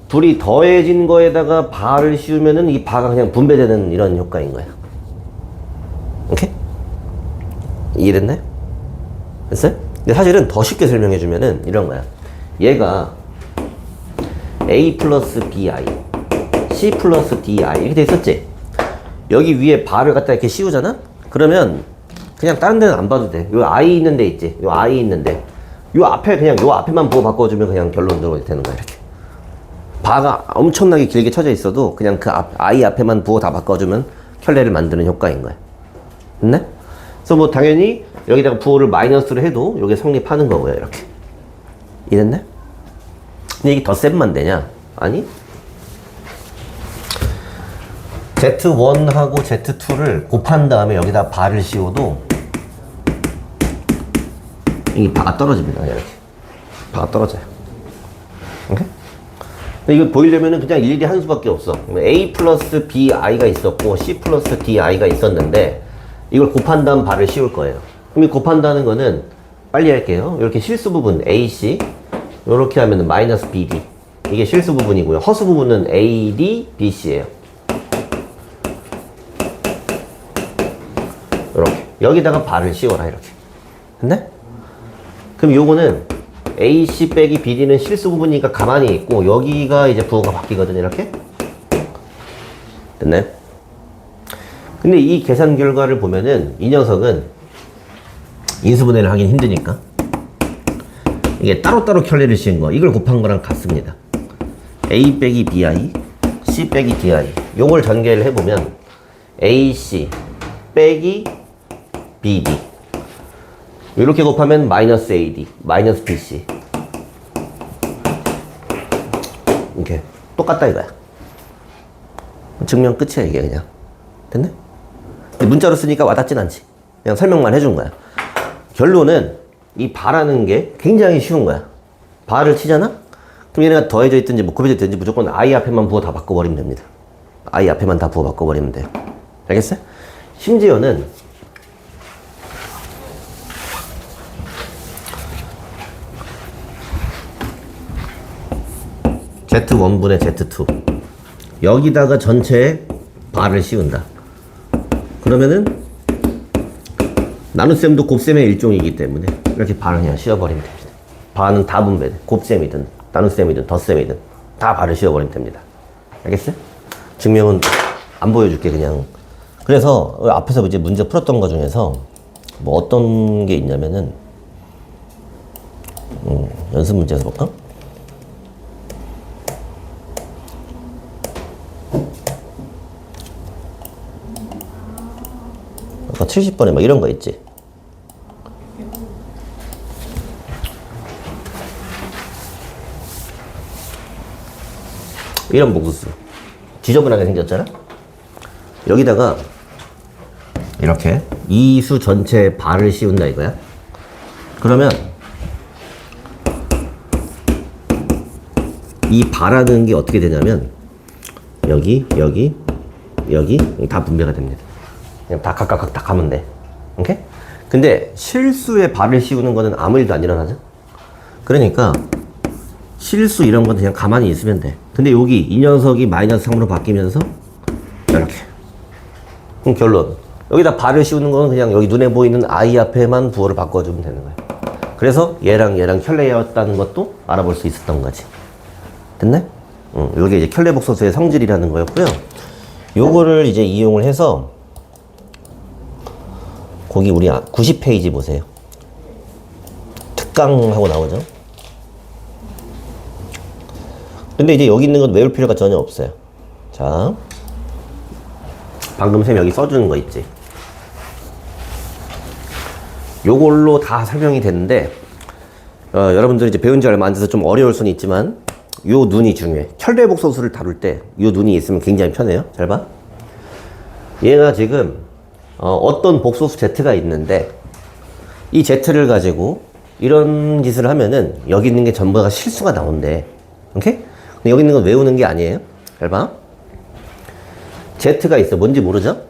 둘이 더해진 거에다가 바를 씌우면은 이 바가 그냥 분배되는 이런 효과인 거야. 오케이? 이해됐나요? 됐어요? 근데 사실은 더 쉽게 설명해주면은 이런 거야. 얘가 A 플러스 BI, C 플러스 DI 이렇게 돼 있었지? 여기 위에 바를 갖다 이렇게 씌우잖아? 그러면 그냥 다른 데는 안 봐도 돼. 요 I 있는 데 있지? 요 I 있는데 요 앞에 그냥 요 앞에만 부호 바꿔주면 그냥 결론으로 되는 거야. 이렇게. 바가 엄청나게 길게 쳐져 있어도 그냥 그 I 앞에만 부호 다 바꿔주면 켤레를 만드는 효과인 거야. 됐네? 그래서 뭐 당연히 여기다가 부호를 마이너스로 해도 이게 성립하는 거고요. 이렇게. 이랬네? 근데 이게 덧셈만 되냐? 아니? Z1하고 Z2를 곱한 다음에 여기다 바를 씌워도 이 바가 떨어집니다. 이렇게. 바가 떨어져요. 오케이? 근데 이거 보이려면은 그냥 일일이 한 수밖에 없어. A 플러스 BI가 있었고 C 플러스 DI가 있었는데 이걸 곱한 다음 바를 씌울 거예요. 그럼 이 곱한다는 거는 빨리 할게요. 이렇게 실수 부분 AC 이렇게 하면은 마이너스 BD 이게 실수 부분이고요. 허수 부분은 AD, BC예요. 이렇게 여기다가 바를 씌워라 이렇게. 됐네? 그럼 요거는 AC 빼기 BD는 실수 부분이니까 가만히 있고 여기가 이제 부호가 바뀌거든요. 이렇게. 됐나요? 근데 이 계산 결과를 보면은 이 녀석은 인수분해를 하긴 힘드니까 이게 따로따로 켤레를 씌운 거 이걸 곱한 거랑 같습니다. A 빼기 BI, C 빼기 DI 요걸 전개를 해보면 AC 빼기 BD 이렇게 곱하면 마이너스 AD, 마이너스 BC 이렇게 똑같다 이거야. 증명 끝이야 이게 그냥. 됐네? 문자로 쓰니까 와닿진 않지. 그냥 설명만 해준 거야. 결론은 이 바라는 게 굉장히 쉬운 거야. 바를 치잖아? 그럼 얘네가 더해져 있든지 뭐 곱해져 있든지 무조건 I 앞에만 부호 다 바꿔버리면 됩니다. I 앞에만 다 부호 바꿔버리면 돼요. 알겠어요? 심지어는 Z1분의 Z2 여기다가 전체에 바를 씌운다. 그러면은 나눗셈도 곱셈의 일종이기 때문에 이렇게 바를 그냥 씌워버리면 됩니다. 바는 다 분배돼. 곱셈이든 나눗셈이든 덧셈이든 다 바를 씌워버리면 됩니다. 알겠어요? 증명은 안 보여줄게 그냥 그래서 앞에서 이제 문제 풀었던 거 중에서 뭐 어떤 게 있냐면은 연습 문제에서 볼까? 아까 70번에 막 이런 거 있지. 이런 복수수 지저분하게 생겼잖아. 여기다가 이렇게 이 수 전체에 발을 씌운다 이거야. 그러면 이 발하는 게 어떻게 되냐면 여기 다 분배가 됩니다. 그냥 다 각각 다 가면 돼. 오케이? 근데 실수에 발을 씌우는 거는 아무 일도 안 일어나죠. 그러니까 실수 이런 건 그냥 가만히 있으면 돼. 근데 여기 이 녀석이 마이너스 3으로 바뀌면서 이렇게. 그럼 결론. 여기다 발을 씌우는 거는 그냥 여기 눈에 보이는 I 앞에만 부호를 바꿔주면 되는 거야. 그래서 얘랑 켤레였다는 것도 알아볼 수 있었던 거지. 됐네? 이게 이제 켤레 복소수의 성질이라는 거였고요. 요거를 이제 이용을 해서 거기 우리 90페이지 보세요. 특강하고 나오죠. 근데 이제 여기 있는 건 외울 필요가 전혀 없어요. 자, 방금 쌤 여기 써주는 거 있지. 요걸로 다 설명이 됐는데 여러분들이 이제 배운 지 얼마 안 돼서 좀 어려울 수는 있지만 요 눈이 중요해. 켤레 복소수를 다룰 때 요 눈이 있으면 굉장히 편해요. 잘 봐. 얘가 지금 어떤 복소수 Z가 있는데 이 Z를 가지고 이런 짓을 하면은 여기 있는 게 전부 다 실수가 나온대. 오케이? 근데 여기 있는 건 외우는 게 아니에요. 잘 봐. Z가 있어. 뭔지 모르죠?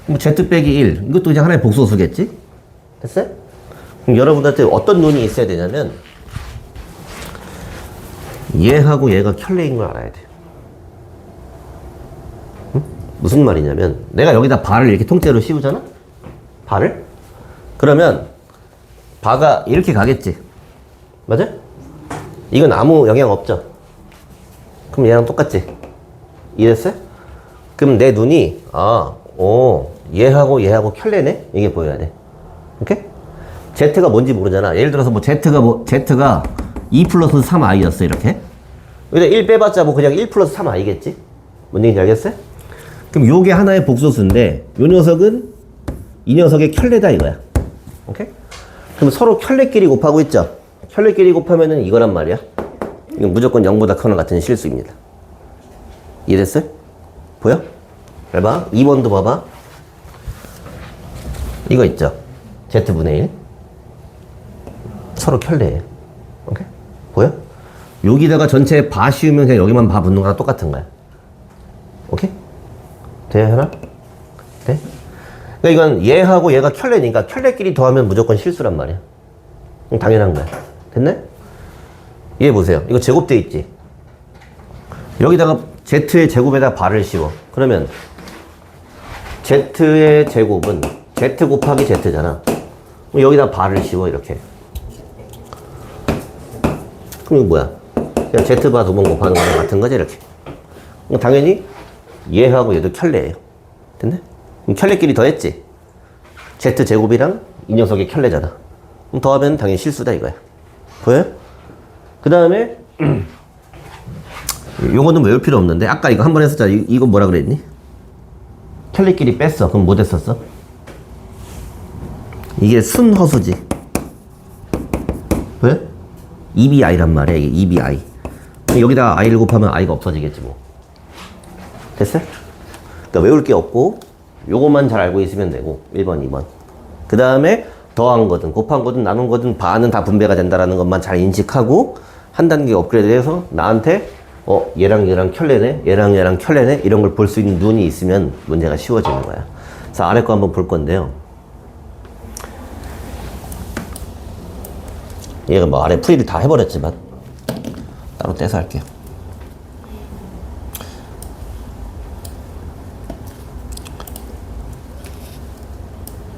뭐 Z 빼기 1. 이것도 그냥 하나의 복소수겠지? 됐어요? 그럼 여러분들한테 어떤 눈이 있어야 되냐면 얘하고 얘가 켤레인 걸 알아야 돼요. 응? 무슨 말이냐면 내가 여기다 발을 이렇게 통째로 씌우잖아? 발을? 그러면 바가 이렇게 가겠지? 맞아? 이건 아무 영향 없죠? 그럼 얘랑 똑같지? 이해됐어요? 그럼 내 눈이 얘하고 켤레네? 이게 보여야 돼. 오케이? Z가 뭔지 모르잖아. 예를 들어서 뭐 Z가 2 플러스 3i였어 이렇게. 여기다 1 빼봤자 뭐 그냥 1 플러스 3i겠지? 뭔 얘기인지 알겠어요? 그럼 요게 하나의 복소수인데 요 녀석은 이 녀석의 켤레다 이거야. 오케이? 그럼 서로 켤레끼리 곱하고 있죠? 켤레끼리 곱하면은 이거란 말이야. 이건 무조건 0보다 커나 같은 실수입니다. 이해됐어요? 보여? 잘 봐. 2번도 봐봐. 이거 있죠? Z분의 1. 서로 켤레예요. 오케이? 보여? 여기다가 전체에 바 씌우면 그냥 여기만 바 붙는 거랑 똑같은 거야. 오케이? 돼요, 현아? 돼? 그러니까 이건 얘하고 얘가 켤레니까 켤레끼리 더하면 무조건 실수란 말이야. 당연한 거야. 됐네? 얘 보세요. 이거 제곱돼 있지? 여기다가 Z의 제곱에다 바를 씌워. 그러면 Z의 제곱은 Z 곱하기 Z잖아. 그럼 여기다 바를 씌워, 이렇게. 그럼 이거 뭐야? 그냥 Z바 두 번 곱하는 거랑 같은 거지, 이렇게. 그럼 당연히 얘하고 얘도 켤레예요. 됐네? 그럼 켤레끼리 더했지? Z 제곱이랑 이 녀석의 켤레잖아. 그럼 더하면 당연히 실수다 이거야. 보여요? 그 다음에 요거는 외울 필요 없는데 아까 이거 한 번 했었잖아. 이거 뭐라 그랬니? 켤레끼리 뺐어. 그럼 뭐 됐었어? 이게 순허수지. 왜? EBI란 말이야. 이게 EBI. 여기다 I를 곱하면 I가 없어지겠지 뭐. 됐어요? 그러니까 외울 게 없고 요것만 잘 알고 있으면 되고 1번, 2번. 그 다음에 더한 거든 곱한 거든 나눈 거든 바는 다 분배가 된다라는 것만 잘 인식하고 한 단계 업그레이드해서 나한테 얘랑 켤레네, 얘랑 켤레네 이런 걸 볼 수 있는 눈이 있으면 문제가 쉬워지는 거야. 자, 아래 거 한번 볼 건데요. 얘가 뭐 아래 풀이를 다 해버렸지만 따로 떼서 할게요.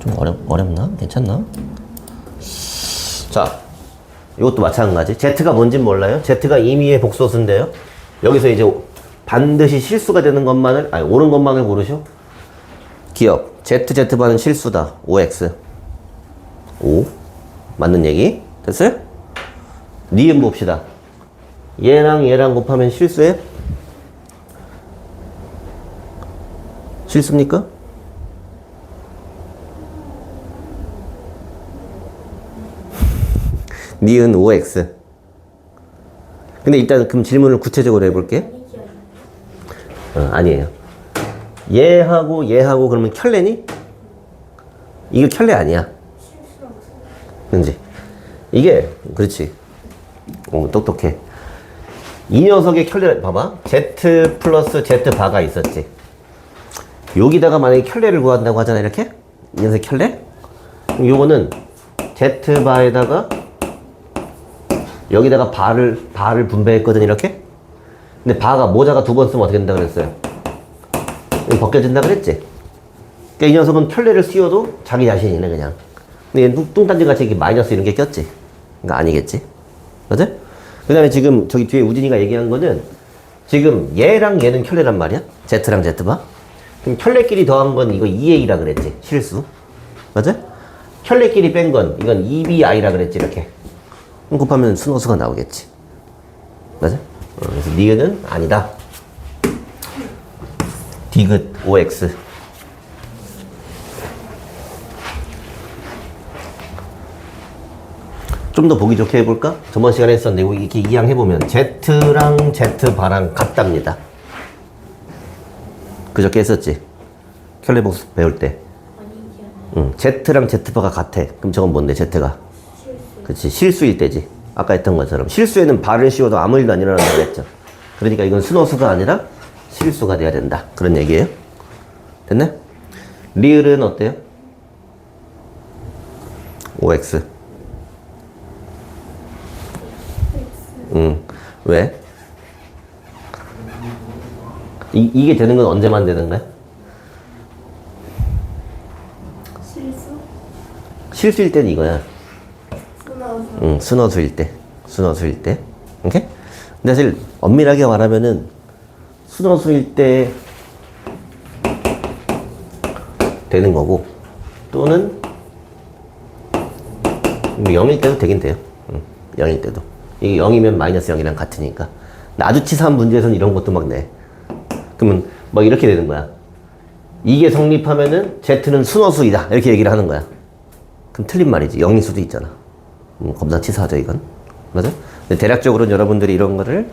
좀 어렵나? 괜찮나? 자, 이것도 마찬가지. Z가 뭔진 몰라요? Z가 임의의 복소수인데요. 여기서 이제 반드시 실수가 되는 것만을, 옳은 것만을 고르시오. 기억. ZZ바는 실수다. OX. 5. 맞는 얘기. 됐어요? 니은 봅시다. 얘랑 얘랑 곱하면 실수해? 실수입니까? 니은 5x. 근데 일단 그럼 질문을 구체적으로 해볼게. 아니에요. 얘하고 얘하고 그러면 켤레니? 이거 켤레 아니야. 그지? 이게 그렇지. 똑똑해. 이 녀석의 켤레 봐봐. Z 플러스 Z 바가 있었지. 여기다가 만약에 켤레를 구한다고 하잖아. 이렇게 이 녀석 켤레. 그럼 요거는 Z 바에다가 여기다가 바를 분배했거든. 이렇게. 근데 바가 모자가 두 번 쓰면 어떻게 된다 그랬어요? 벗겨진다 그랬지. 그러니까 이 녀석은 켤레를 씌워도 자기 자신이네 그냥. 근데 얘는 뚱딴지같이 이렇게 마이너스 이런 게 꼈지. 그러니까 아니겠지. 맞아? 그 다음에 지금 저기 뒤에 우진이가 얘기한 거는 지금 얘랑 얘는 켤레란 말이야. Z랑 Z바. 그럼 켤레끼리 더한 건 이거 2A라 그랬지. 실수. 맞아? 켤레끼리 뺀 건 이건 2BI라 그랬지. 이렇게. 그럼 곱하면 순호수가 나오겠지. 맞아? 그래서 니은은 아니다. 디귿 OX. 좀 더 보기 좋게 해볼까? 저번 시간에 했었는데 이렇게 이항해보면 Z랑 Z바랑 같답니다. 그저께 했었지? 켤레복수 배울 때. Z랑 Z바가 같아. 그럼 저건 뭔데 Z가? 그치, 실수일 때지. 아까 했던 것처럼 실수에는 발을 씌워도 아무 일도 안 일어난다고 했죠. 그러니까 이건 순호수가 아니라 실수가 돼야 된다. 그런 얘기예요. 됐네? 리을은 어때요? OX. 왜? 이게 되는 건 언제만 되는 거야? 실수? 실수일 때는 이거야. 순화수. 순어수일 때. 순어수일 때. 오케이? 근데 사실 엄밀하게 말하면은 순어수일 때 되는 거고 또는 0일 때도 되긴 돼요. 0일 때도. 이게 0이면 마이너스 0이랑 같으니까. 근데 아주 치사한 문제에서는 이런 것도 막 내. 그러면 막 이렇게 되는 거야. 이게 성립하면은 Z는 순어수이다. 이렇게 얘기를 하는 거야. 그럼 틀린 말이지. 0일 수도 있잖아. 겁나 치사하죠, 이건. 맞아? 근데 대략적으로는 여러분들이 이런 거를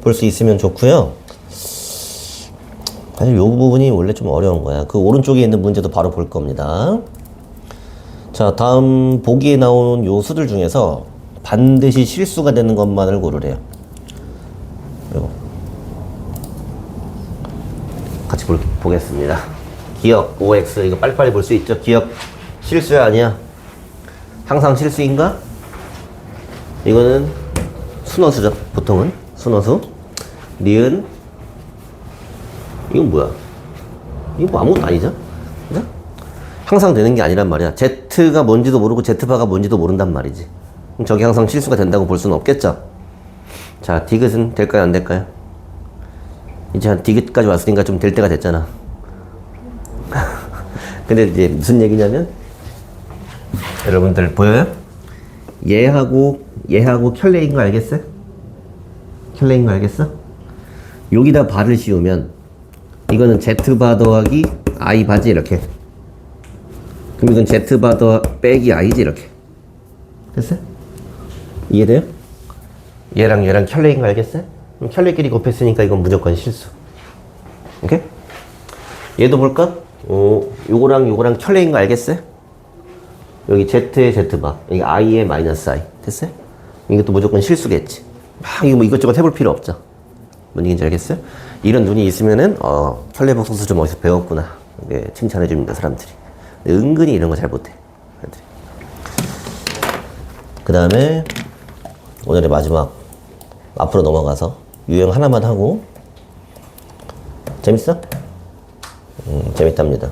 볼 수 있으면 좋고요. 사실 이 부분이 원래 좀 어려운 거야. 그 오른쪽에 있는 문제도 바로 볼 겁니다. 자, 다음 보기에 나온 요 수들 중에서 반드시 실수가 되는 것만을 고르래요. 그리고 같이 보겠습니다. 기억 OX 이거 빨리빨리 볼 수 있죠? 기억 실수야 아니야? 항상 실수인가? 이거는 순어수죠. 보통은 순어수. 니은 이건 뭐야? 이거 뭐 아무것도 아니죠? 그죠? 항상 되는 게 아니란 말이야. Z가 뭔지도 모르고 Z바가 뭔지도 모른단 말이지. 그럼 저게 항상 실수가 된다고 볼 수는 없겠죠? 자, 디귿은 될까요? 안 될까요? 이제 한 디귿까지 왔으니까 좀 될 때가 됐잖아. 근데 이제 무슨 얘기냐면 여러분들 보여요? 얘하고 켤레인 거 알겠어요? 켤레인 거 알겠어? 여기다 바를 씌우면 이거는 Z바 더하기 I 바지 이렇게. 그럼 이건 Z바 더 빼기 I지 이렇게. 됐어요? 이해돼요? 얘랑 얘랑 켤레인 거 알겠어요? 그럼 켤레끼리 곱했으니까 이건 무조건 실수. 오케이? 얘도 볼까? 요거랑 요거랑 켤레인 거 알겠어요? 여기 Z의 Z바, 여기 I의 마이너스 I. 됐어요? 이것도 무조건 실수겠지. 이거 뭐 이것저것 해볼 필요 없죠. 뭔 얘기인지 알겠어요? 이런 눈이 있으면은, 켤레복수 좀 어디서 배웠구나. 네, 칭찬해줍니다, 사람들이. 은근히 이런 거 잘 못해. 그 다음에, 오늘의 마지막, 앞으로 넘어가서, 유형 하나만 하고, 재밌어? 재밌답니다.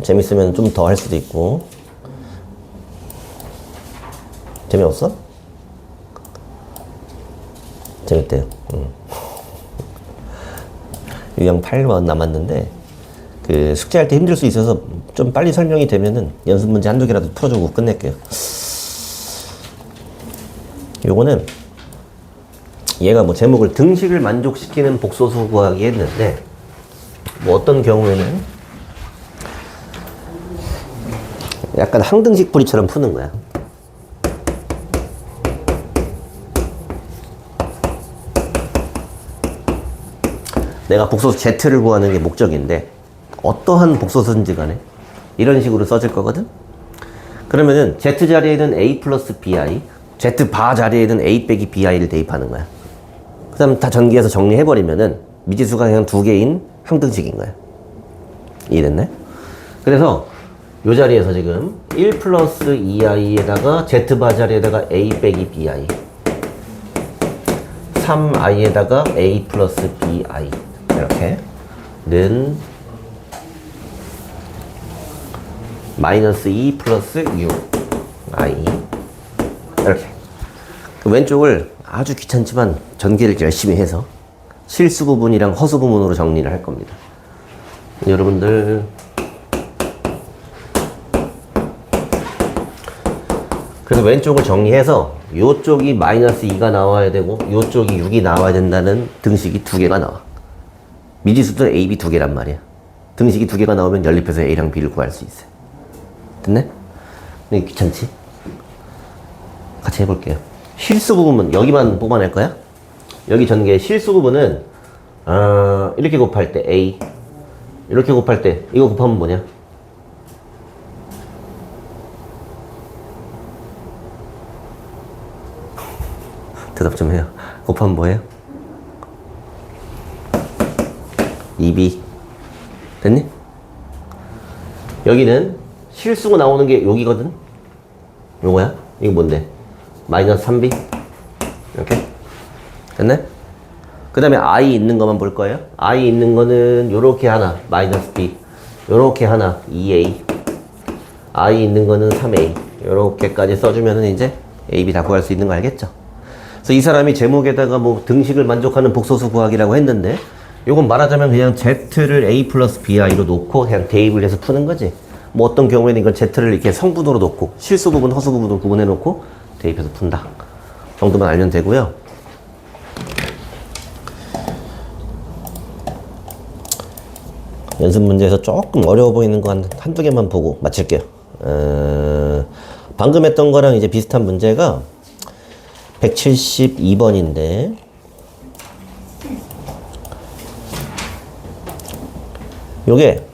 재밌으면 좀 더 할 수도 있고, 재미없어? 재밌대요. 유형 8번 남았는데 그 숙제할 때 힘들 수 있어서 좀 빨리 설명이 되면은 연습 문제 한두 개라도 풀어주고 끝낼게요. 요거는 얘가 뭐 제목을 등식을 만족시키는 복소수 구하기 했는데 뭐 어떤 경우에는 약간 항등식 풀이처럼 푸는 거야. 내가 복소수 Z를 구하는 게 목적인데 어떠한 복소수인지 간에 이런 식으로 써질 거거든. 그러면은 Z 자리에는 A 플러스 BI, Z 바 자리에는 A 빼기 BI를 대입하는 거야. 그 다음 다 전기해서 정리해버리면은 미지수가 그냥 두 개인 항등식인 거야. 이해됐네? 그래서 요 자리에서 지금 1 플러스 2i에다가 Z 바 자리에다가 A 빼기 BI, 3i에다가 A 플러스 BI 이렇게 는 마이너스 2 플러스 6i 이렇게. 그 왼쪽을 아주 귀찮지만 전개를 열심히 해서 실수 부분이랑 허수 부분으로 정리를 할 겁니다. 여러분들 그래서 왼쪽을 정리해서 요쪽이 마이너스 2가 나와야 되고 요쪽이 6이 나와야 된다는 등식이 두 개가 나와. 미지수도 A, B 두 개란 말이야. 등식이 두 개가 나오면 연립해서 A랑 B를 구할 수 있어. 됐네? 근데 귀찮지? 같이 해볼게요. 실수 부분은 여기만 뽑아낼 거야. 여기 전개 실수 부분은 이렇게 곱할 때 A, 이렇게 곱할 때 이거 곱하면 뭐냐? 대답 좀 해요. 곱하면 뭐예요? 2B. 됐니? 여기는 실수가 나오는 게 여기거든? 요거야? 이거 뭔데? 마이너스 3B? 이렇게? 됐네? 그 다음에 I 있는 것만 볼 거예요. I 있는 거는 요렇게 하나, 마이너스 B. 요렇게 하나, 2A. I 있는 거는 3A. 요렇게까지 써주면은 이제 A, B 다 구할 수 있는 거 알겠죠? 그래서 이 사람이 제목에다가 뭐 등식을 만족하는 복소수 구하기라고 했는데 요건 말하자면 그냥 Z를 A 플러스 BI로 놓고 그냥 대입을 해서 푸는 거지. 뭐 어떤 경우에는 이걸 Z를 이렇게 성분으로 놓고 실수 부분, 허수 부분으로 구분해 놓고 대입해서 푼다 정도만 알면 되고요. 연습 문제에서 조금 어려워 보이는 거 한두 개만 보고 마칠게요. 방금 했던 거랑 이제 비슷한 문제가 172번인데 요게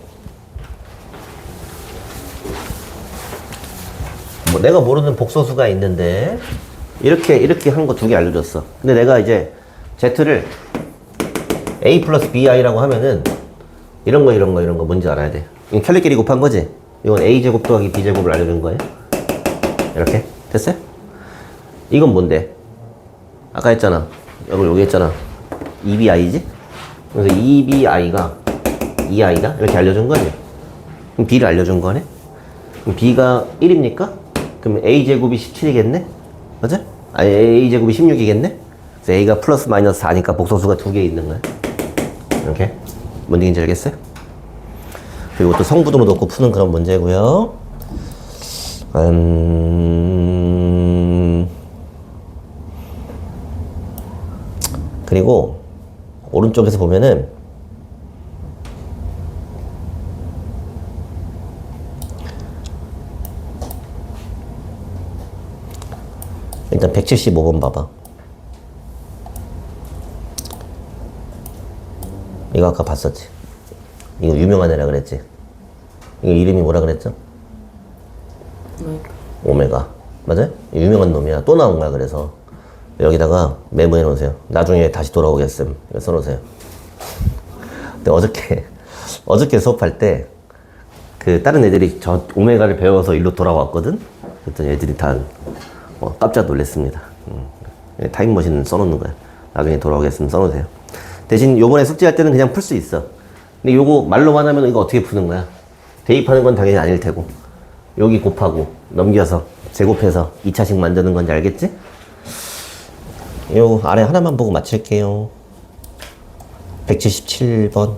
뭐 내가 모르는 복소수가 있는데 이렇게 한 거 두 개 알려줬어. 근데 내가 이제 Z를 A 플러스 BI라고 하면은 이런 거 뭔지 알아야 돼. 이건 켤레끼리 곱한 거지? 이건 A제곱 더하기 B제곱을 알려준 거예요. 이렇게 됐어요? 이건 뭔데? 아까 했잖아. 여기 했잖아. 2BI지? 그래서 2BI가 2I다? 이렇게 알려준 거지? 그럼 B를 알려준 거네? 그럼 B가 1입니까? 그럼 A제곱이 17이겠네? 맞아? 아니, A제곱이 16이겠네? 그래서 A가 플러스 마이너스 4니까 복소수가 두 개 있는 거야. 이렇게. 뭔 얘기인지 알겠어요? 그리고 또 성부도 놓고 푸는 그런 문제고요. 그리고 오른쪽에서 보면은 일단 175번 봐봐. 이거 아까 봤었지? 이거 유명한 애라 그랬지? 이거 이름이 뭐라 그랬죠? 오메가. 맞아요? 유명한 놈이야. 또 나온 거야. 그래서 여기다가 메모해 놓으세요. 나중에 다시 돌아오겠음. 이거 써놓으세요. 근데 어저께 수업할 때 그 다른 애들이 저 오메가를 배워서 일로 돌아왔거든? 그랬더니 애들이 다 깜짝 놀랐습니다. 타임머신 써놓는 거야. 나중에 돌아오겠으면 써놓으세요. 대신 요번에 숙제할 때는 그냥 풀 수 있어. 근데 요거 말로만 하면 이거 어떻게 푸는 거야? 대입하는 건 당연히 아닐 테고 여기 곱하고 넘겨서 제곱해서 2차식 만드는 건지 알겠지? 요 아래 하나만 보고 마칠게요. 177번.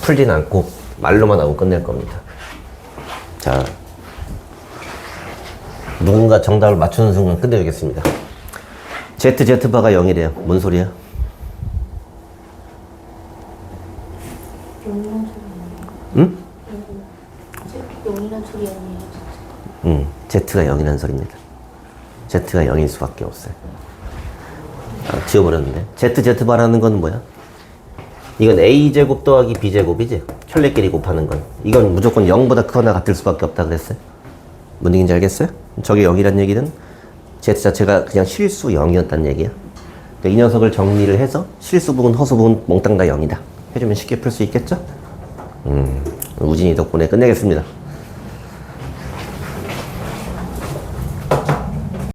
풀진 않고 말로만 하고 끝낼 겁니다. 자, 누군가 정답을 맞추는 순간 끝내주겠습니다. ZZ바가 0이래요. 뭔 소리야? 용이란 소리 아니에요? 응? 용이란 소리 아니에요? 응, Z가 0이라는 소리입니다. Z가 0일 수밖에 없어요. 아, 지워버렸는데. ZZ바라는 건 뭐야? 이건 A제곱 더하기 B제곱이지? 켤레끼리 곱하는 건. 이건 무조건 0보다 크거나 같을 수밖에 없다 그랬어요. 뭔 얘기인지 알겠어요? 저게 0이란 얘기는 Z 자체가 그냥 실수 0이었다는 얘기야. 그러니까 이 녀석을 정리를 해서 실수 부분, 허수 부분 몽땅 다 0이다. 해주면 쉽게 풀 수 있겠죠? 우진이 덕분에 끝내겠습니다.